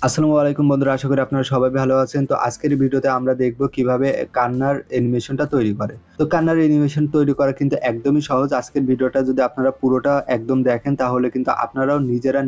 আসসালামু আলাইকুম বন্ধুরা, আশা করি আপনারা সবাই ভালো আছেন। তো আজকের ভিডিওতে আমরা দেখব কিভাবে কান্নার অ্যানিমেশনটা তৈরি করে। তো কান্নার অ্যানিমেশন তৈরি করা কিন্তু একদমই সহজ। আজকের ভিডিওটা যদি আপনারা পুরোটা একদম দেখেন তাহলে কিন্তু আপনারাও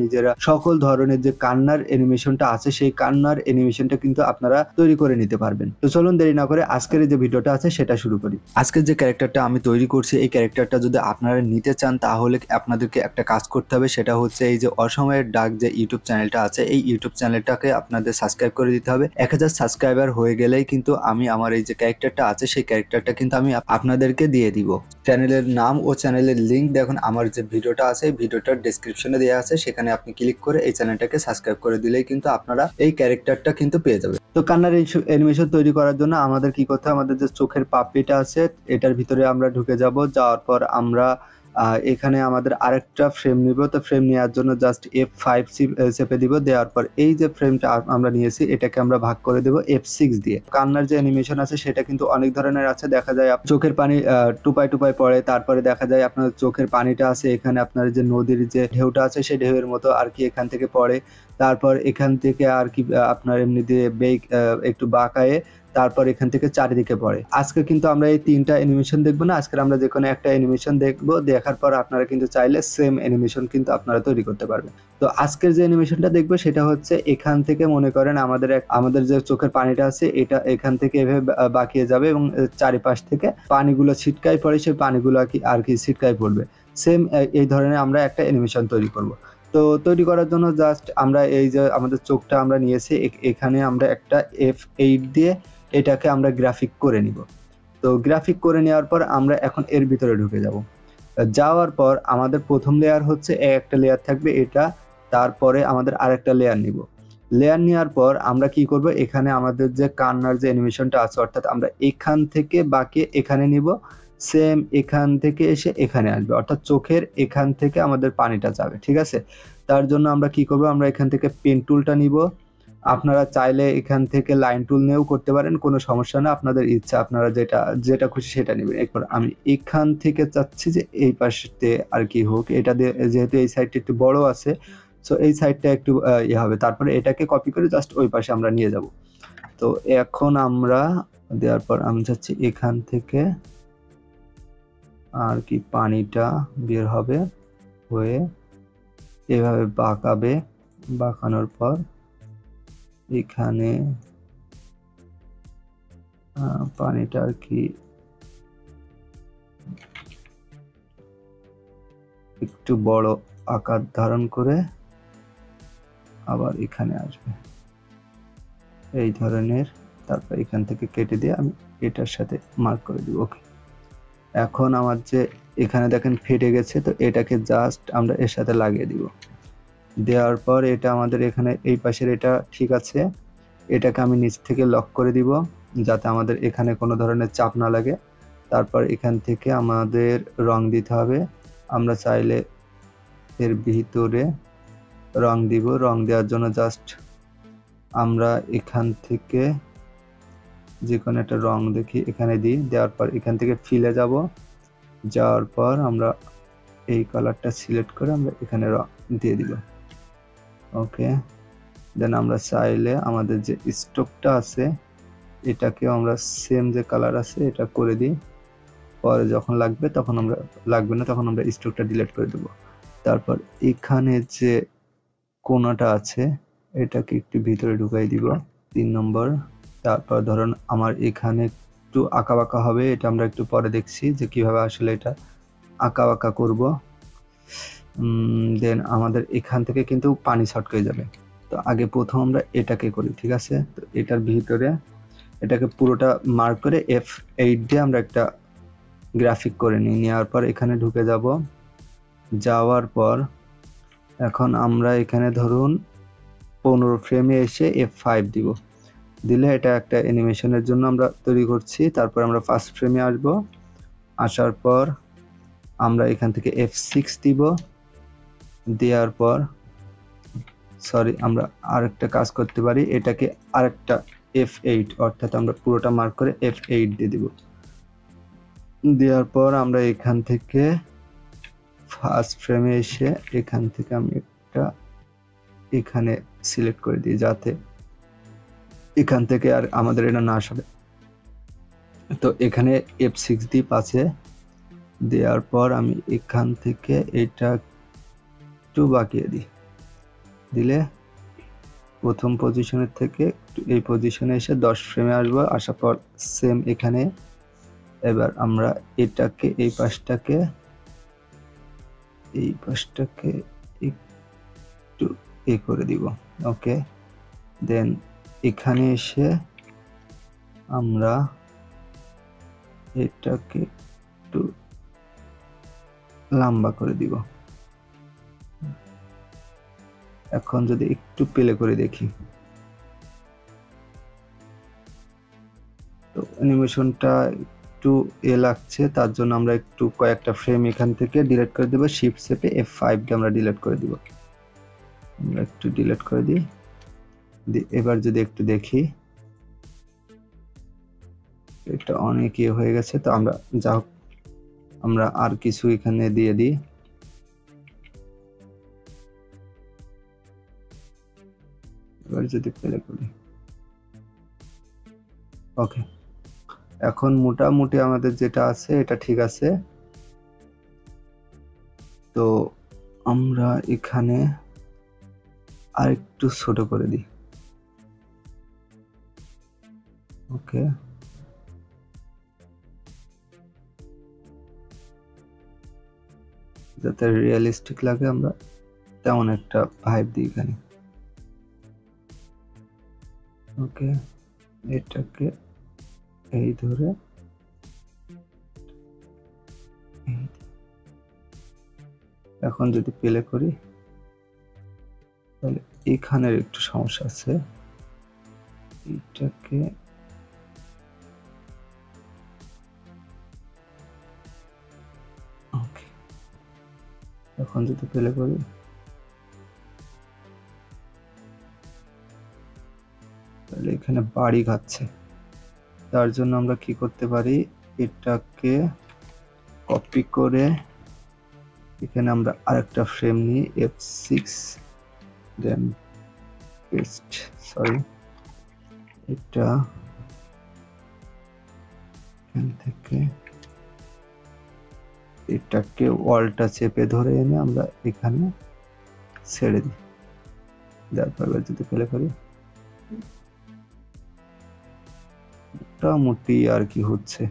নিজেরা সকল ধরনের যে কান্নার অ্যানিমেশনটা আছে সেই কান্নার অ্যানিমেশনটা কিন্তু আপনারা তৈরি করে নিতে পারবেন। তো চলুন দেরি না করে আজকের যে ভিডিওটা আছে সেটা শুরু করি। আজকের যে ক্যারেক্টারটা আমি তৈরি করছি এই ক্যারেক্টারটা যদি আপনারা নিতে চান তাহলে আপনাদেরকে একটা কাজ করতে হবে, সেটা হচ্ছে এই যে অসময়ের ডাক যে ইউটিউব চ্যানেলটা আছে এই ইউটিউব চ্যানেলটাকে আপনাদের সাবস্ক্রাইব করে দিতে হবে। 1000 সাবস্ক্রাইবার হয়ে গেলেই কিন্তু আমি আমার এই যে ক্যারেক্টারটা আছে সেই ক্যারেক্টারটা কিন্তু আমি আপনাদেরকে দিয়ে দিব। চ্যানেলের নাম ও চ্যানেলের লিংক দেখুন আমার যে ভিডিওটা আছে এই ভিডিওটার ডেসক্রিপশনে দেওয়া আছে, সেখানে আপনি ক্লিক করে এই চ্যানেলটাকে সাবস্ক্রাইব করে দিলেই কিন্তু আপনারা এই ক্যারেক্টারটা কিন্তু পেয়ে যাবেন। তো কান্নার অ্যানিমেশন তৈরি করার জন্য আমাদের কি করতে হবে, আমাদের যে চোখের পাপড়িটা আছে এটার ভিতরে আমরা ঢুকে যাব। যাওয়ার পর আমরা এখানে আমাদের আরেকটা ফ্রেম নিব। তো ফ্রেম নেওয়ার জন্য জাস্ট F5 চেপে দিব। দেওয়ার পর এই যে ফ্রেমটা আমরা নিয়েছি এটাকে আমরা ভাগ করে দেব F6 দিয়ে। কান্নার যে অ্যানিমেশন আছে সেটা কিন্তু অনেক ধরনের আছে। দেখা যায় চোখের পানি টুপাই টুপাই পড়ে, তারপরে দেখা যায় আপনার চোখের পানিটা আছে এখানে আপনার যে নদীর যে ঢেউটা আছে সেই ঢেউয়ের মতো আর কি এখান থেকে পড়ে। তারপর এখান থেকে আর কি আপনার এমনি দিয়ে একটু বাঁকায়ে তারপর এখান থেকে চারিদিকে পড়ে। আজকে কিন্তু আমরা এই তিনটা অ্যানিমেশন দেখবো না, আজকে আমরা যে কোনো একটা অ্যানিমেশন দেখবো। দেখার পর আপনারা কিন্তু চাইলে সেম অ্যানিমেশন কিন্তু আপনারা তৈরি করতে পারবেন। তো আজকের যে অ্যানিমেশনটা দেখবো সেটা হচ্ছে এখান থেকে মনে করেন আমাদের যে চোখের পানিটা আছে এটা এখান থেকে এভাবে বাঁকিয়ে যাবে এবং চারিপাশ থেকে পানিগুলো ছিটকায় পড়ে, সেই পানিগুলো আর কি ছিটকায় পড়বে। সেম এই ধরনের আমরা একটা অ্যানিমেশন তৈরি করব। তো তৈরি করার জন্য জাস্ট আমরা এই যে আমাদের চোখটা আমরা নিয়েছি এখানে আমরা একটা F8 দিয়ে এটাকে আমরা গ্রাফিক করে নিব। তো গ্রাফিক করে নেওয়ার পর আমরা এখন এর ভিতরে ঢুকে যাব। যাওয়ার পর আমাদের প্রথম লেয়ার হচ্ছে একটা লেয়ার থাকবে এটা, তারপরে আমাদের আরেকটা লেয়ার নিব। লেয়ার নেওয়ার পর আমরা কি করব, এখানে আমাদের যে কান্নার যে অ্যানিমেশনটা আছে অর্থাৎ আমরা এখান থেকে বাঁকিয়ে এখানে নিব, সেম এখান থেকে এসে এখানে আসবে, অর্থাৎ চোখের এখান থেকে আমাদের পানিটা যাবে। ঠিক আছে, তার জন্য আমরা কি করব, আমরা এখান থেকে পেন টুলটা নিব। আপনারা চাইলে এখান থেকে লাইন টুল নিয়েও করতে পারেন, কোনো সমস্যা না, আপনাদের ইচ্ছা, আপনারা যেটা যেটা খুশি সেটা নেবেন। এরপর আমি এখান থেকে চাচ্ছি যে এই পাশে আর কি হোক, এটা দিয়ে যেহেতু এই সাইডটা একটু বড় আছে সো এই সাইডটা একটু ইয়ে হবে। তারপরে এটাকে কপি করে জাস্ট ওই পাশে আমরা নিয়ে যাব। তো এখন আমরা দেওয়ার পর আমি চাচ্ছি এখান থেকে আর কি পানিটা বের হবে হয়ে এভাবে বাঁকাবে। বাঁকানোর পর এখানে পানিটা আর কি একটু বড় আকার ধারণ করে আবার এখানে আসবে এই ধরনের। তারপর এখান থেকে কেটে দিয়ে আমি এটার সাথে মার্ক করে দিব। ওকে, এখন আমার যে এখানে দেখেন ফেটে গেছে, তো এটাকে জাস্ট আমরা এর সাথে লাগিয়ে দিব। দেওয়ার পর এটা আমাদের এখানে এই পাশের এটা ঠিক আছে, এটাকে আমি নিচ থেকে লক করে দিব যাতে আমাদের এখানে কোনো ধরনের চাপ না লাগে। তারপর এখান থেকে আমাদের রং দিতে হবে। আমরা চাইলে এর ভিতরে রং দিব। রং দেওয়ার জন্য জাস্ট আমরা এখান থেকে যে কোনো একটা রং দেখি এখানে দিই। দেওয়ার পর এখান থেকে ফিলে যাব, যাওয়ার পর আমরা এই কালারটা সিলেক্ট করে আমরা এখানে রং দিয়ে দিব। ওকে, দেন আমরা চাইলে আমাদের যে স্ট্রোকটা আছে এটাকেও আমরা সেম যে কালার আছে এটা করে দিই। পরে যখন লাগবে তখন আমরা লাগবে না তখন আমরা স্ট্রোকটা ডিলিট করে দেব। তারপর এখানে যে কোণাটা আছে এটাকে একটু ভিতরে ঢুকাই দিব 3 নম্বর। তারপর ধরুন আমার এখানে একটু আঁকা বাঁকা হবে, এটা আমরা একটু পরে দেখছি যে কিভাবে আসলে এটা আঁকা বাঁকা করব। দেন আমাদের এখান থেকে কিন্তু পানি ছটকে যাবে। তো আগে প্রথম আমরা এটাকে করি, ঠিক আছে। তো এটার ভিতরে এটাকে পুরোটা মার্ক করে F8 দিয়ে আমরা একটা গ্রাফিক করে নিই। নেওয়ার পর এখানে ঢুকে যাব। যাওয়ার পর এখন আমরা এখানে ধরুন 15 ফ্রেমে এসে F5 দিব। দিলে এটা একটা অ্যানিমেশনের জন্য আমরা তৈরি করছি। তারপর আমরা ফার্স্ট ফ্রেমে আসব। আসার পর আমরা এখান থেকে F6 দিব। দেওয়ার পর সরি আমরা আরেকটা কাজ করতে পারি, এটাকে আরেকটা F8 অর্থাৎ আমরা পুরোটা মার্ক করে F8 দিয়ে দিব। দেওয়ার পর আমরা এখান থেকে ফার্স্ট ফ্রেমে এসে এখান থেকে আমি একটা এখানে সিলেক্ট করে দিই যাতে এখান থেকে আর আমাদের এটা না আসবে। তো এখানে F6 দিয়ে পাশে দেওয়ার পর আমি এখান থেকে এটা একটু বাঁকিয়ে দিই, দিলে প্রথম পজিশনের থেকে এই পজিশনে এসে 10 ফ্রেমে আসবো। আসার পর সেম এখানে এবার আমরা এটাকে এই পাশটাকে একটু করে দিব। ওকে, দেন এখানে এসে আমরা এটাকে একটু লম্বা করে দিব। এখন যদি একটু প্লে করে দেখি, তো অ্যানিমেশনটা একটু লাগছে, তার জন্য আমরা একটু কয়েকটা ফ্রেম এখান থেকে ডিলিট করে দেব। শিফট চেপে F5 কে আমরা ডিলিট করে দিব। আমরা একটু ডিলিট করে দিই। এবার যদি একটু দেখি, এটা অনেক হয়ে গেছে। তো আমরা যা হোক আমরা আর কিছু এখানে দিয়ে দিই। এবার যদি প্লে করি, ওকে, এখন মোটামুটি আমাদের যেটা আছে এটা ঠিক আছে। তো আমরা এখানে আর একটু ছোট করে দিই। ওকে, যাতে রিয়েলিস্টিক লাগে আমরা তেমন একটা ভাইব দিই এখানে। ওকে, এটাকে এই ধরে এখন যদি প্লে করি, তাহলে এখানের একটু সমস্যা আছে। এটাকে ওকে, এখন যদি প্লে করি, তাহলে এখানে বাড়ি খাচ্ছে। তার জন্য আমরা কি করতে পারি, এটাকে কপি করে এখানে আমরা আরেকটা ফ্রেম নিই, F6, দেন পেস্ট, সরি, এটা এখান থেকে এটাকে ওয়ালটা চেপে ধরে এনে আমরা এখানে ছেড়ে দিই। তারপর যদি প্লে করি, মোটামুটি আর কি হচ্ছে।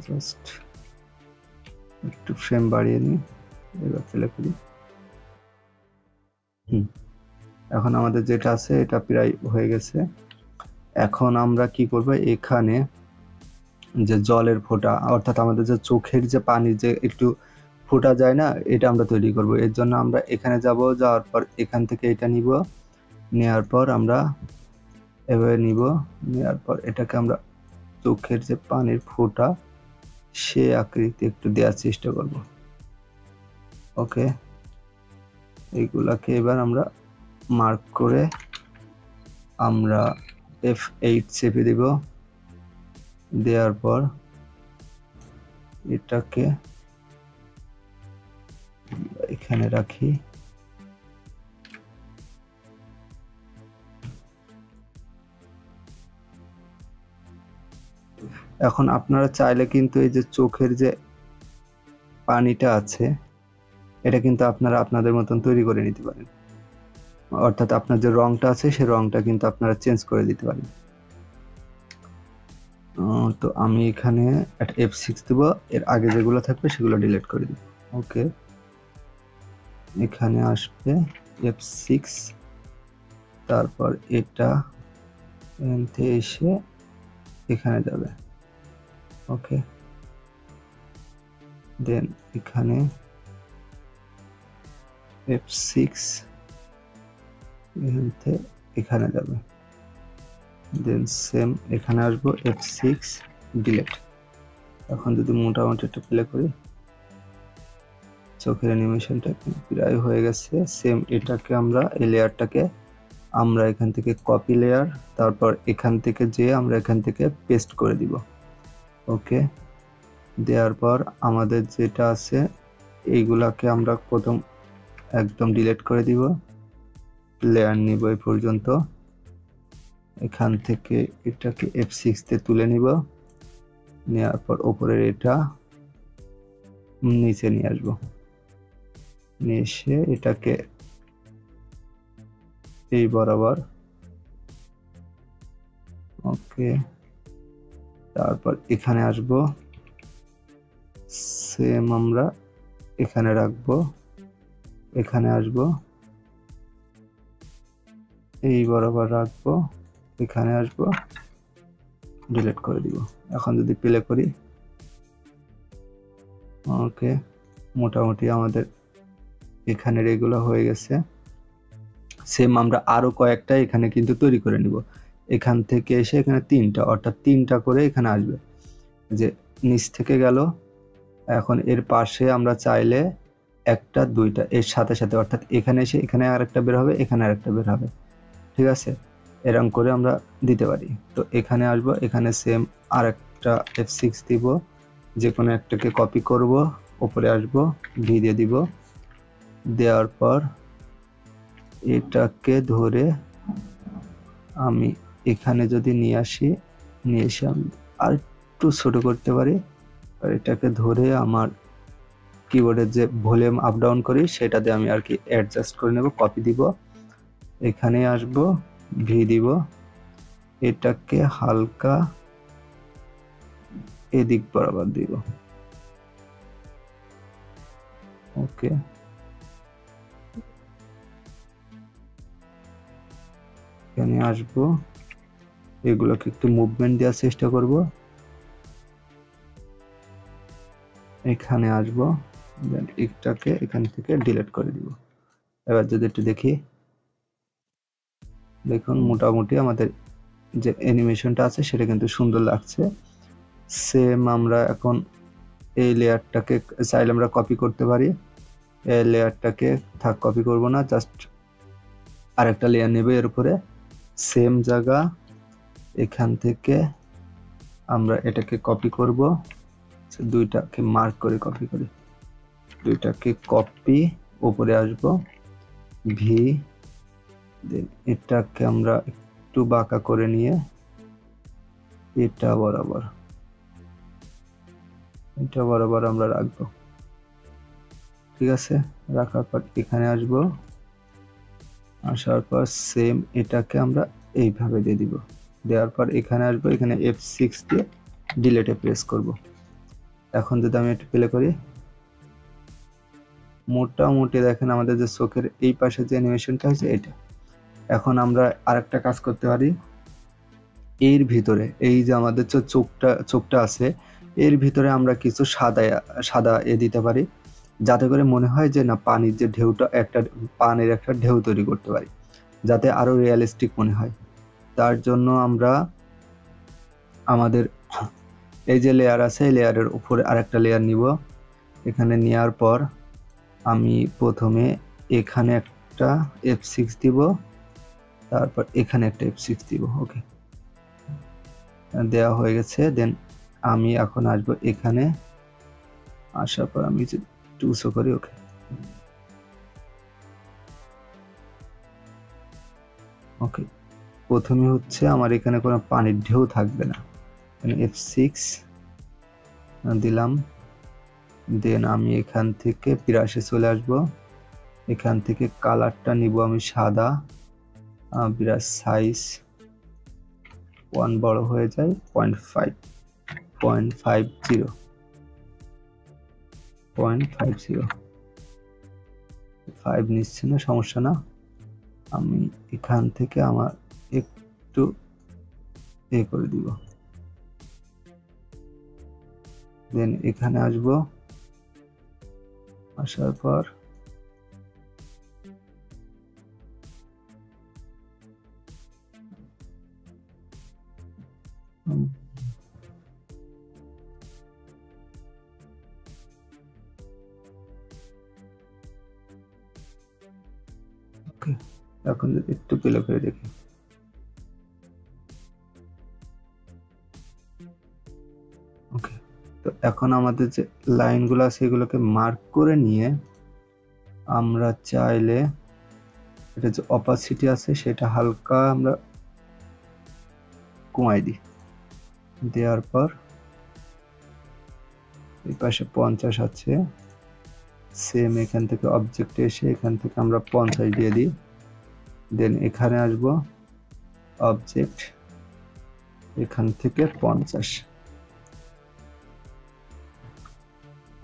জাস্ট একটু ফ্রেম বাড়িয়ে নিই, এবার প্লে করি। এখন আমাদের যেটা আছে এটা প্রায় হয়ে গেছে। এখন আমরা কি করব, এখানে যে জলের ফোঁটা, অর্থাৎ আমাদের যে চোখের যে পানি যে একটু ফোঁটা যায় না, এটা আমরা তৈরি করব। এর জন্য আমরা এখানে যাব, যাওয়ার পর এখান থেকে এটা নিব, নেওয়ার পর আমরা এভাবে নিব, নেওয়ার পর এটাকে আমরা চোখের যে পানির ফোঁটা সে আকৃতি একটু দেওয়ার চেষ্টা করব। ওকে, এইগুলাকে এবার আমরা মার্ক করে আমরা F8 চেপে দিব। দেওয়ার পর এটাকে এখানে রাখি। এখন আপনারা চাইলে কিন্তু এই যে চোখের যে পানিটা আছে এটা কিন্তু আপনারা আপনাদের মতন তৈরি করে নিতে পারেন, অর্থাৎ আপনার যে রংটা আছে সেই রংটা কিন্তু আপনারা চেঞ্জ করে দিতে পারেন। তো আমি এখানে একটা F6 দেব, এর আগে যেগুলো থাকবে সেগুলো ডিলিট করে দিব। ওকে, এখানে আসবে F6, তারপর এটা এখানে এসে এখানে যাবে। ওকে, দেন এখানে F6 এখান থেকে এখানে যাবে, দেন সেম এখানে আসবো, F6 ডিলিট। এখন যদি মোটামুটি একটা প্লে করি, চোখের অ্যানিমেশনটা প্রায় হয়ে গেছে। সেম এটাকে আমরা এই লেয়ারটাকে আমরা এখান থেকে কপি লেয়ার, তারপর এখান থেকে যে আমরা এখান থেকে পেস্ট করে দিব। ওকে, দেওয়ার পর আমাদের যেটা আছে এইগুলাকে আমরা প্রথম একদম ডিলিট করে দিব। লেয়ার নিব এই পর্যন্ত, এখান থেকে এটাকে F6 তে তুলে নিব, নেওয়ার পর উপরের এটা নিচে নিয়ে আসবো, নিয়ে এসে এটাকে এই বরাবর, ওকে। তারপর এখানে আসব, সেম আমরা এখানে রাখবো, এখানে আসব, এই বরাবর রাখবো, এখানে আসব, ডিলিট করে দিব। এখন যদি প্লে করি, ওকে, মোটামুটি আমাদের এখানে এগুলো হয়ে গেছে। সেম আমরা আরো কয়েকটা এখানে কিন্তু তৈরি করে নিব। এখান থেকে এসে এখানে 3টা, অর্থাৎ 3টা করে এখানে আসবে, যে নিচ থেকে গেল। এখন এর পাশে আমরা চাইলে 1টা 2টা এর সাথে সাথে, অর্থাৎ এখানে এসে এখানে আরেকটা বের হবে, এখানে আরেকটা বের হবে, ঠিক আছে? এরকম করে আমরা দিতে পারি। তো এখানে আসবো, এখানে সেম আরেকটা F6 দিব, যে কোনো একটাকে কপি করব, উপরে আসব, ভি দিয়ে দিব, দেওয়ার পর এটাকে ধরে আমি এখানে যদি নিয়ে আসি, নিয়ে এসে আমি আর একটু ছোট করতে পারি, আর এটাকে ধরে আমার কিবোর্ডের যে ভলিউম আপ ডাউন করি সেটাতে আমি আর কি অ্যাডজাস্ট করে নেব, কপি দিব, এখানে আসব, ভি দিব, এটাকে হালকা এদিক বরাবর দিব, ওকে। এখানে আসবো, এগুলোকে একটু মুভমেন্ট দেওয়ার চেষ্টা করব, এখানে আসব, দেন এটাকে এখান থেকে ডিলিট করে দিব। এবার যদি একটু দেখি, দেখুন মোটামুটি আমাদের যে অ্যানিমেশনটা আছে সেটা কিন্তু সুন্দর লাগছে। সেম আমরা এখন এই লেয়ারটাকে চাইলে আমরা কপি করতে পারি, এই লেয়ারটাকে থাক কপি করব না, জাস্ট আরেকটা লেয়ার নেব এর উপরে, সেম জায়গা, এখান থেকে আমরা এটাকে কপি করব, দুইটাকে মার্ক করে কপি করি, দুইটাকে কপি, উপরে আসব, ভি, দেন এটাকে আমরা একটু বাঁকা করে নিয়ে এটা বরাবর আমরা রাখবো, ঠিক আছে? রাখার পর এখানে আসব, আসার পর সেম এটাকে আমরা এইভাবে দিয়ে দিব, দেওয়ার পর এখানে আসবো, এখানে F6 দিয়ে ডিলিটে প্রেস করব। এখন যদি আমি এটা প্লে করি, মোটামুটি দেখেন আমাদের যে চোখের এই পাশে যে অ্যানিমেশনটা হয়েছে এটা। এখন আমরা আরেকটা কাজ করতে পারি, এর ভিতরে এই যে আমাদের যে চোখটা আছে এর ভিতরে আমরা কিছু সাদা দিতে পারি, যাতে করে মনে হয় যে না পানির যে ঢেউটা, পানির একটা ঢেউ তৈরি করতে পারি, যাতে আরো রিয়েলিস্টিক মনে হয়। তার জন্য আমরা আমাদের এই যে লেয়ার আছে এই লেয়ারের উপরে আরেকটা লেয়ার নিব, এখানে নেওয়ার পর আমি প্রথমে এখানে একটা F6 দিব, তারপর এখানে একটা F6 দিব, ওকে, দেওয়া হয়ে গেছে। দেন আমি এখন আসবো এখানে, আসার পর আমি যে টুসো করি, ওকে, ওকে। প্রথমে হচ্ছে আমার এখানে কোনো পানির ঢেউ থাকবে না, F6 দিলাম, দেন আমি এখান থেকে বিরাশে চলে আসব, এখান থেকে কালারটা নিব আমি সাদা, বিরাশ সাইজ 1 বড় হয়ে যায় 0.50 5 নিচ্ছে না, সমস্যা না। আমি এখান থেকে আমার একটু করে দিব, দেন এখানে আসব, আসার পর ওকে, এখন যদি একটু প্লে করে দেখি, ওকে। তো এখন আমাদের যে লাইনগুলো আছে এগুলোকে মার্ক করে নিয়ে আমরা চাইলে এটা যে অপাসিটি আছে সেটা হালকা আমরা কমাই দিই। দেওয়ার পর এই পাশে 50 আছে, সেম এখান থেকে অবজেক্টে এসে এখান থেকে আমরা 50 দিয়ে দিই। দেন এখানে আসব, অবজেক্ট, এখান থেকে 50।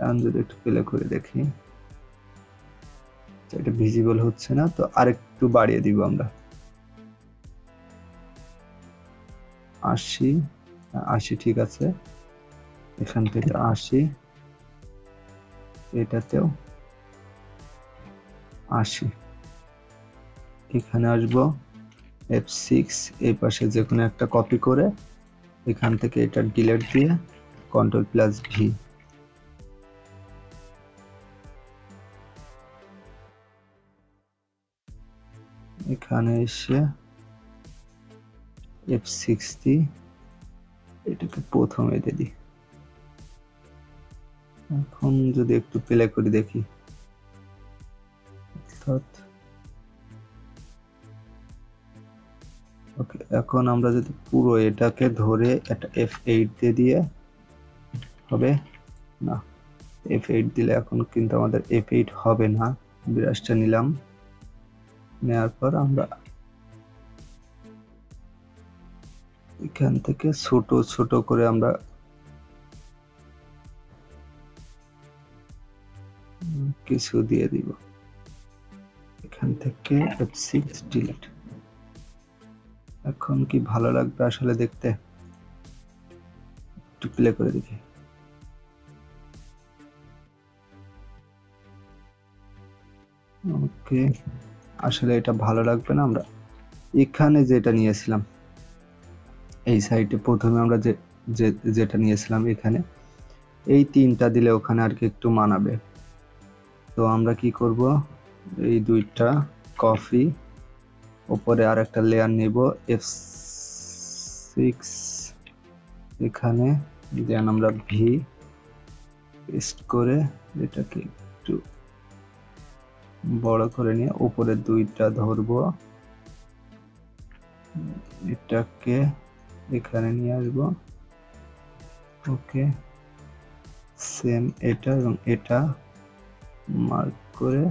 এখন যদি একটু প্লে করে দেখি, এটা ভিজিবল হচ্ছে না, তো আরেকটু বাড়িয়ে দিব আমরা 80। 80 ঠিক আছে, এখান থেকে 80, এটাতেও 80। এখানে আসব, F6, এই পাশে যে কোনো একটা কপি করে এখান থেকে এটা ডিলিট দিয়ে Ctrl+V, এখানে এসে F60 এটাকে প্রথমে দিয়ে দিই। এখন যদি একটু প্লে করে দেখি, ওকে, এখন আমরা যদি পুরো এটাকে ধরে একটা F8 দিয়ে হবে না, F8 দিলে এখন কিন্তু আমাদের F8 হবে না। ব্রাশটা নিলাম, নেওয়ার পর আমরা এখান থেকে ছোট ছোট করে আমরা কিছু দিয়ে দিব, এখান থেকে F6 ডিলিট। এখন কি ভালো লাগবে আসলে দেখতে? একটু প্লে করে দেখি। ওকে, আসলে এটা ভালো লাগবে না। আমরা এখানে যেটা নিয়েছিলাম এই সাইডে প্রথমে আমরা যেটা নিয়েছিলাম এখানে, এই তিনটা দিলে ওখানে আর কি একটু মানাবে। তো আমরা কি করব, এই দুইটা কপি, উপরে আর একটা লেয়ার নেব F6, এখানে দেন আমরা ভি পেস্ট করে এটাকে একটু বড় করে নিয়ে উপরে দুইটা ধরবো, এটাকে এখানে নিয়ে আসবো। ওকে, সেম এটা এবং এটা মার্ক করে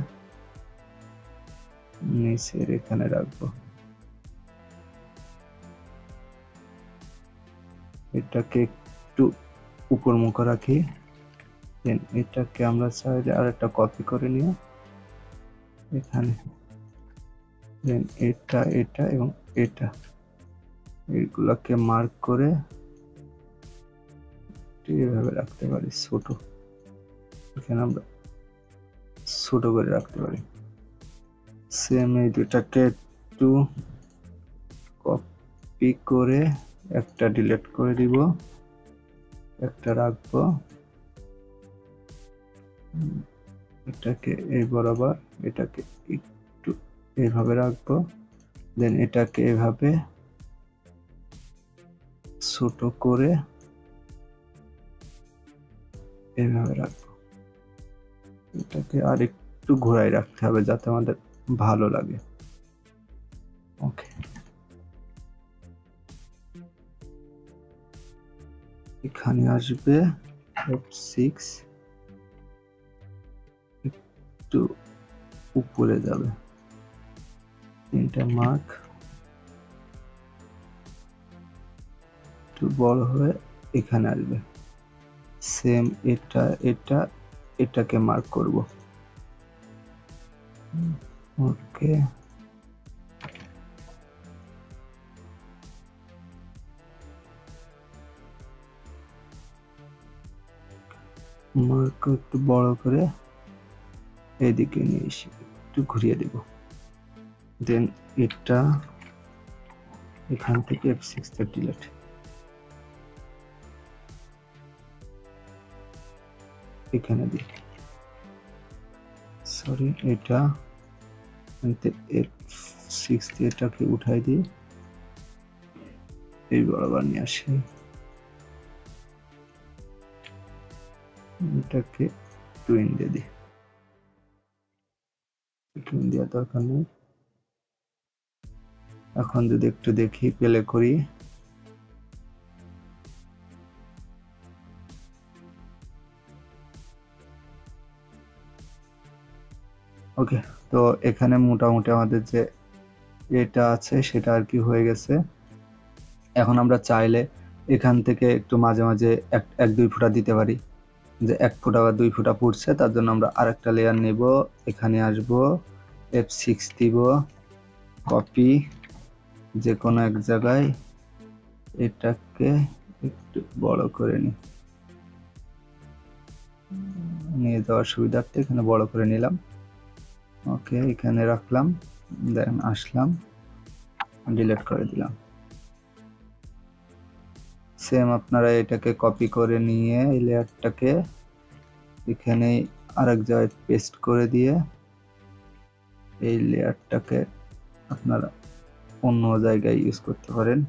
নিচের এখানে রাখবো, এটাকে একটু উপর মুখ রাখি। দেন এটাকে আমরা সাইডে আর একটা কপি করে নিয়ে এখানে, দেন এটা এটা এবং এটা এইগুলোকে মার্ক করে এইভাবে রাখতে পারি, ছোট, এখানে আমরা ছোট করে রাখতে পারি। সেম এই দুটাকে একটু কপি করে একটা ডিলিট করে দিব, একটা রাখবো, এটাকে এই বরাবর, এটাকে একটু এইভাবে রাখবো, দেন এটাকে এভাবে ছোট করে এইভাবে রাখবো, এটাকে আর একটু ঘোরাই রাখতে হবে যাতে আমাদের ভালো লাগে। ওকে, এখানে আসবে F6, একটু উপরে যাবে, তিনটা মার্ক একটু বড় হয়ে এখানে আসবে, সেম এটা এটা এটাকে মার্ক করব। ওকে, মার্ক একটু বড় করে এদিকে নিয়ে এসে একটু ঘুরিয়ে দেব, দেন এটা এখান থেকে F6 ডিলিট, এখানে দিই, সরি এটা F6 এটাকে উঠাই দিই, এই বরাবর নিয়ে আসি, এটাকে টুইন দিয়ে দিই, টুইন দেওয়ার দরকার নেই, এখন যদি একটু দেখি, প্লে করি, ওকে। তো এখানে মোটামুটি আমাদের যে এটা আছে সেটা আর কি হয়ে গেছে। এখন আমরা চাইলে এখান থেকে একটু মাঝে মাঝে এক দুই ফোঁটা দিতে পারি, যে 1 ফোঁটা বা 2 ফোঁটা ফুটছে, তার জন্য আমরা আরেকটা লেয়ার নেব, এখানে আসব, F6 দিব, কপি, যে কোনো এক জায়গায় এটাকে একটু বড় করে নিয়ে যাওয়ার সুবিধার্থে এখানে বড় করে নিলাম। ওকে, এখানে রাখলাম, দেন আসলাম, ডিলিট করে দিলাম। সেম আপনারা এটাকে কপি করে নিয়ে এই লেয়ারটাকে এখানে আরেক জায়গায় পেস্ট করে দিয়ে এই লেয়ারটাকে আপনারা অন্য জায়গায় ইউজ করতে পারেন।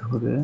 ধরে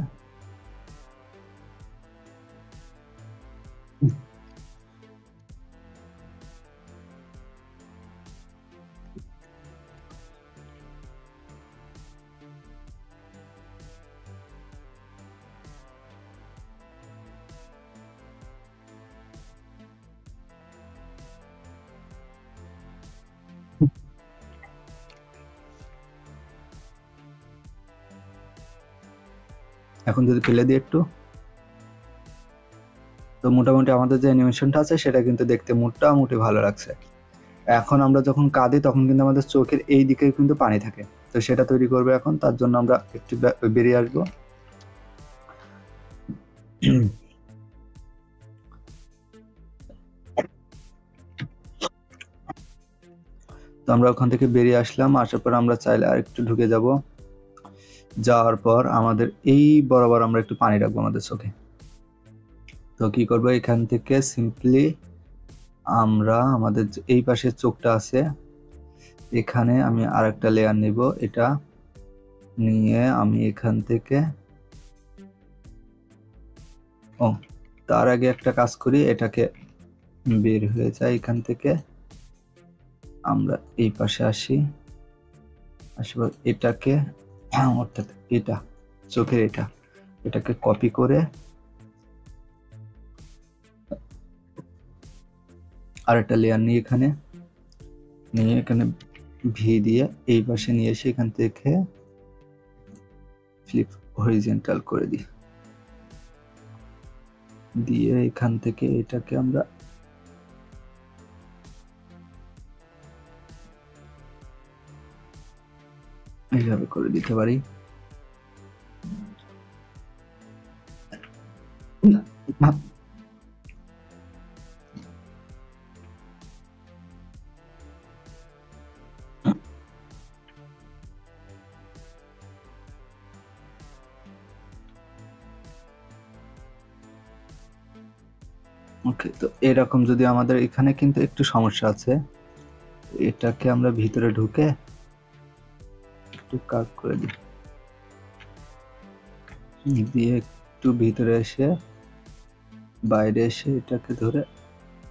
এখন যদি ফেলে দিই একটু, তো মোটামুটি আমাদের যে অ্যানিমেশনটা আছে সেটা কিন্তু দেখতে মোটামুটি ভালো লাগছে। এখন আমরা যখন কাঁদি তখন কিন্তু আমাদের চোখের এই দিকে কিন্তু পানি থাকে, তো সেটা তৈরি করবে এখন। তার জন্য আমরা একটু বেরিয়ে আসবো। তো আমরা ওখান থেকে বেরিয়ে আসলাম, আসার পর আমরা চাইলে আর একটু ঢুকে যাব, যাওয়ার পর আমাদের এই বরাবর আমরা একটু পানি রাখবো আমাদের চোখে। তো কি করবো, এখান থেকে সিম্পলি আমরা আমাদের এই পাশে চোখটা আছে, এখানে আমি আর একটা লেয়ার নিব, এটা নিয়ে আমি এখান থেকে তার আগে একটা কাজ করি, এটাকে বের হয়ে যায় এখান থেকে, আমরা এই পাশে আসি, আসলে এটাকে অর্থাৎ এটা চোখের এটাকে কপি করে আর একটা লেয়ার নিয়ে এখানে ভি দিয়ে এই পাশে নিয়ে এসে এখান থেকে ফ্লিপ হরিজন্টাল করে দিয়ে এখান থেকে এটাকে আমরা এইভাবে করে দিতে পারি। ওকে, তো এরকম যদি আমাদের এখানে কিন্তু একটু সমস্যা আছে, এটাকে আমরা ভিতরে ঢুকে একটু কাট করে দিই, দিয়ে একটু ভিতরে এসে বাইরে এসে এটাকে ধরে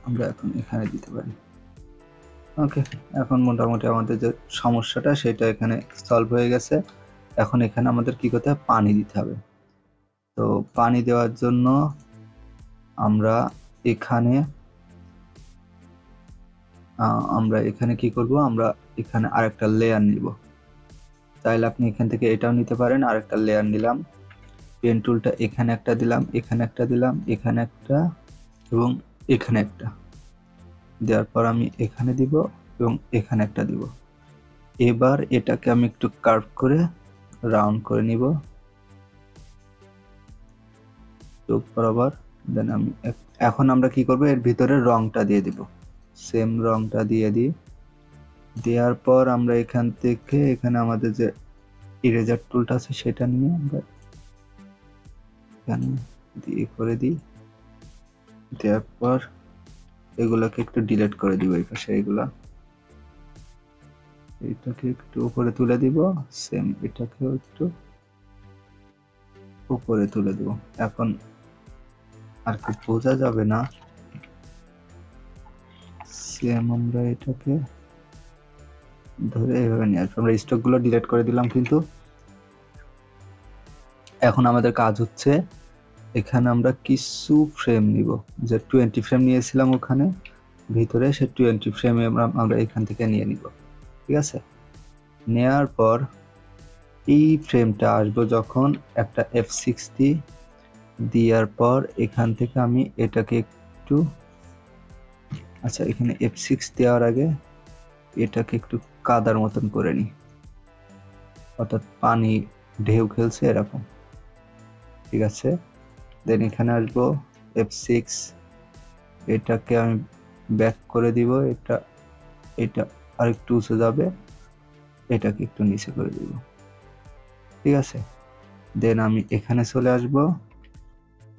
আমরা এখন এখানে দিতে পারি। ওকে, এখন মোটামুটি আমাদের যে সমস্যাটা সেটা এখানে সলভ হয়ে গেছে। এখন এখানে আমাদের কি করতে হবে, পানি দিতে হবে। তো পানি দেওয়ার জন্য আমরা এখানে কি করব, আমরা এখানে আরেকটা লেয়ার নিব, তাইলে আপনি এখান থেকে এটাও নিতে পারেন। আরেকটা লেয়ার নিলাম, পেন টুলটা এখানে একটা দিলাম, এখানে একটা দিলাম, এখানে একটা এবং এখানে একটা দেওয়ার পর আমি এখানে দিব এবং এখানে একটা দিব। এবার এটাকে আমি একটু কার্ভ করে রাউন্ড করে নিব চোখ বরাবর। দেন আমি এখন আমরা কি করব, এর ভিতরে রংটা দিয়ে দিব, সেম রংটা দিয়ে দিই। দেওয়ার পর আমরা এখান থেকে এখানে আমাদের যে ইরেজার টুলটা আছে সেটা নিয়ে আমরা এখানে দিয়ে করে দিই। দেওয়ার পর এগুলোকে একটু ডিলিট করে দিব, এই পাশে এটাকে একটু উপরে তুলে দিব, সেম এটাকেও একটু উপরে তুলে দেব। এখন আর কি বোঝা যাবে না। সেম আমরা এটাকে ধরে এইভাবে নিয়ে আসবো। আমরা স্টকগুলো ডিলিট করে দিলাম, কিন্তু এখন আমাদের কাজ হচ্ছে এখানে আমরা কিছু ফ্রেম নিব, যে 20 ফ্রেম নিয়েছিলাম ওখানে ভিতরে, সে 20 ফ্রেমে আমরা এখান থেকে নিয়ে নিব। ঠিক আছে, নেওয়ার পর এই ফ্রেমটা আসবো যখন একটা F60 দেওয়ার পর এখান থেকে আমি এটাকে একটু, আচ্ছা এখানে F6 দেওয়ার আগে এটাকে একটু কাদার মতন করে নিই, অর্থাৎ পানি ঢেউ খেলছে এরকম। ঠিক আছে, দেন এখানে আসবো F6, এটাকে আমি ব্যাক করে দিব, এটা আরেকটু উঁচু যাবে, এটাকে একটু নিচে করে দিব। ঠিক আছে, দেন আমি এখানে চলে আসব,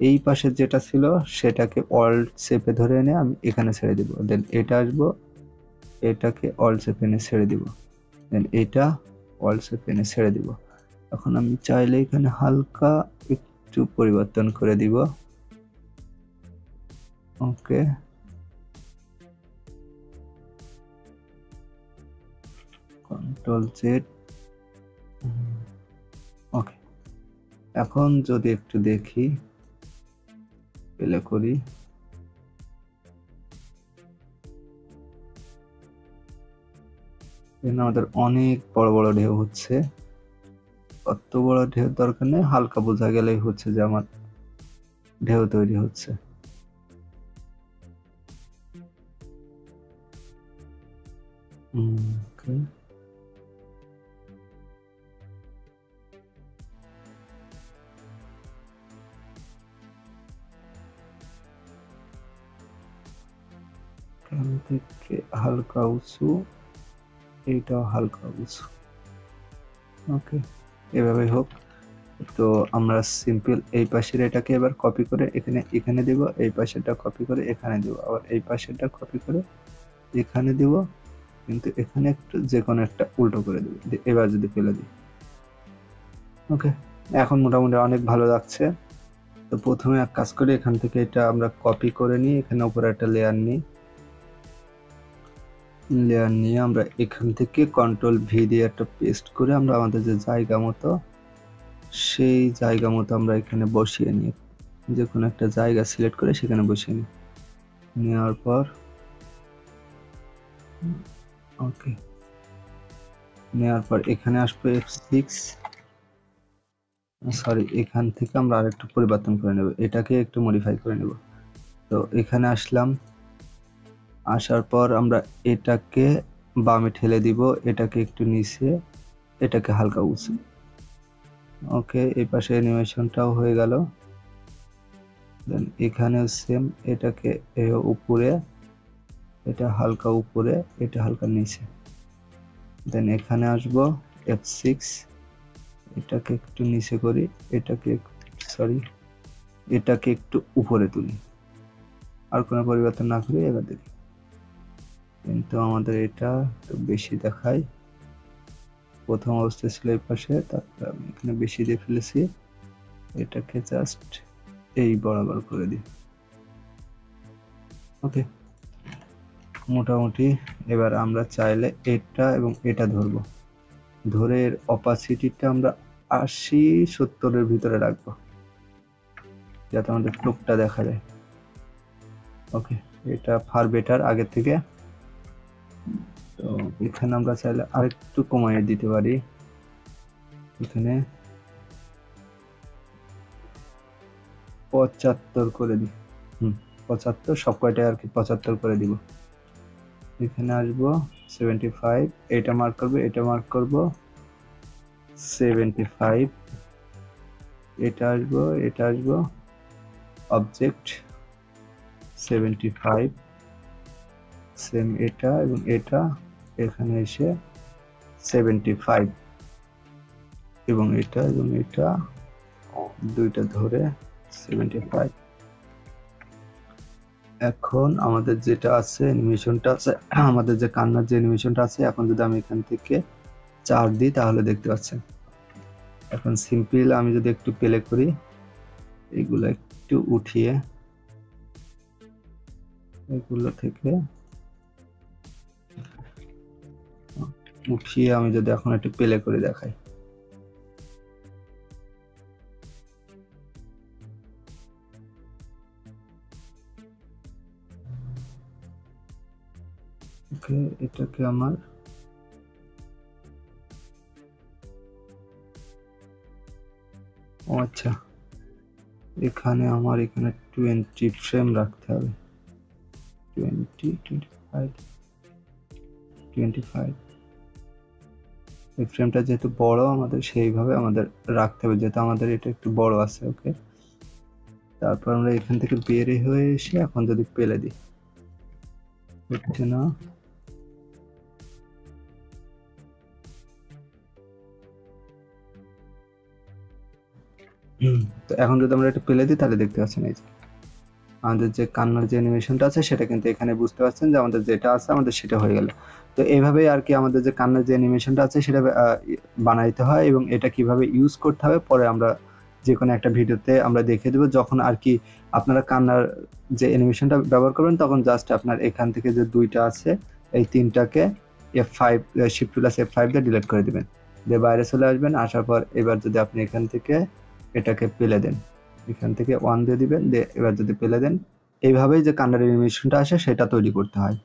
এই পাশে যেটা ছিল সেটাকে অল্ট চেপে ধরে এনে আমি এখানে ছেড়ে দিব। দেন এটা আসবো, এটাকে অল্ট চেপে এনে ছেড়ে দিব। দেন এটা অল্ট চেপে এনে ছেড়ে দিব। এখন আমি চাইলে এখানে হালকা একটু পরিবর্তন করে দিব। ওকে, কন্ট্রোল জেড। ওকে, এখন যদি একটু দেখি, প্লে করি, আমাদের অনেক বড় বড় ঢেউ হচ্ছে। অত বড় ঢেউ দরকার নেই, হালকা বোঝা গেলেই হচ্ছে যে আমার ঢেউ তৈরি হচ্ছে। Okay. এখান থেকে হালকা উঁচু, এইটাও হালকা উঁচু। ওকে, এভাবে হোক। তো আমরা সিম্পল এই পাশের এটাকে এবার কপি করে এখানে দিব, এই পাশেরটা কপি করে এখানে দিব, আবার এই পাশেরটা কপি করে এখানে দিব, কিন্তু এখানে একটু যে কোনো একটা উল্টো করে দিব। এবার যদি ফেলে দিই, ওকে, এখন মোটামুটি অনেক ভালো লাগছে। তো প্রথমে এক কাজ করি, এখান থেকে এটা আমরা কপি করে নিই, এখানে উপরে একটা লেয়ার নিই, আমরা এখান থেকে কন্ট্রোল ভি দিয়ে একটা পেস্ট করে আমরা আমাদের যে জায়গা মতো, সেই জায়গা মতো আমরা এখানে বসিয়ে নিই, যে কোনো একটা জায়গা সিলেক্ট করে সেখানে বসিয়ে নিই। নেওয়ার পর ওকে, নেওয়ার পর এখানে আসবে F6, সরি এখান থেকে আমরা আরেকটু পরিবর্তন করে নেব, এটাকে একটু মডিফাই করে নেব। তো এখানে আসলাম, আসার পর আমরা এটাকে বামে ঠেলে দিব, এটাকে একটু নিচে, এটাকে হালকা উঁচু। ওকে, এই পাশে অ্যানিমেশনটাও হয়ে গেল। দেন এখানে সেম, এটাকে উপরে, এটা হালকা উপরে, এটা হালকা নিচে। দেন এখানে আসবো F6, এটাকে একটু নিচে করি, এটাকে একটু উপরে তুলি, আর কোনো পরিবর্তন না করি। এবার দেখি, কিন্তু আমাদের এটা একটু বেশি দেখায়, প্রথম অবস্থায় ছিল এই পাশে, তারপরে আমি এখানে বেশি দিয়ে ফেলেছি, এটাকে জাস্ট এই বরাবর করে দিই। ওকে, মোটামুটি এবার আমরা চাইলে এটা এবং এটা ধরবো, ধরে এর অপাসিটিটা আমরা 80-70-এর ভিতরে রাখবো, যাতে আমাদের টুকটা দেখা যায়। ওকে, এটা ফার বেটার আগের থেকে। তো এখানে আমরা চাইলে আরেকটু কমিয়ে দিতে পারি, এখানে 75 করে দিই। 75, সব কয়টাই আর কি 75 করে দিব। এখানে আসবো 75, এটা মার্ক করবো, এটা মার্ক করবো 75, এটা আসবো অবজেক্ট 75, সেম এটা এবং এটা এখানে এসে 75, এবং এটা দুইটা ধরে 75। এখন আমাদের যেটা আছে অ্যানিমেশনটা আছে, আমাদের যে কান্নার যে অ্যানিমেশনটা আছে, এখন যদি আমি এখান থেকে 4 দিই তাহলে দেখতে পাচ্ছেন। এখন সিম্পল আমি যদি একটু প্লে করি, এগুলো একটু উঠিয়ে এগুলো থেকে উঠিয়ে আমি যদি এখন একটু প্লে করে দেখাই, ওকে এটাকে আমার আচ্ছা এখানে আমার এখানে 20 ফ্রেম রাখতে হবে, 25 এই ফ্রেমটা যেহেতু বড় আমাদের সেইভাবে আমাদের রাখতে হবে, যেহেতু আমাদের এটা একটু বড় আছে। ওকে তারপর আমরা এখান থেকে বের হয়ে এসে এখন যদি পেলে দিই, হচ্ছে না। তো এখন যদি আমরা এটা পেলে দিই তাহলে দেখতে পাচ্ছেন এই যে আমাদের যে কান্নার যে অ্যানিমেশনটা আছে সেটা কিন্তু এখানে বুঝতে পারছেন যে আমাদের যেটা আছে আমাদের সেটা হয়ে গেল। তো এইভাবেই আর কি আমাদের যে কান্নার যে অ্যানিমেশনটা আছে সেটা বানাইতে হয়, এবং এটা কিভাবে ইউজ করতে হবে পরে আমরা যে কোনো একটা ভিডিওতে আমরা দেখিয়ে দেবো। যখন আর কি আপনারা কান্নার যে অ্যানিমেশনটা ব্যবহার করবেন তখন জাস্ট আপনার এখান থেকে যে দুইটা আছে এই তিনটাকে F5 শিফট প্লাস F5 দিয়ে ডিলিট করে দিবেন, দিয়ে বাইরে চলে আসবেন। আসার পর এবার যদি আপনি এখান থেকে এটাকে পেলে দেন, এখান থেকে 1 দিয়ে দিবেন, দিয়ে এবার যদি পেলে দেন, এইভাবেই যে কান্নার অ্যানিমেশনটা আসে সেটা তৈরি করতে হয়।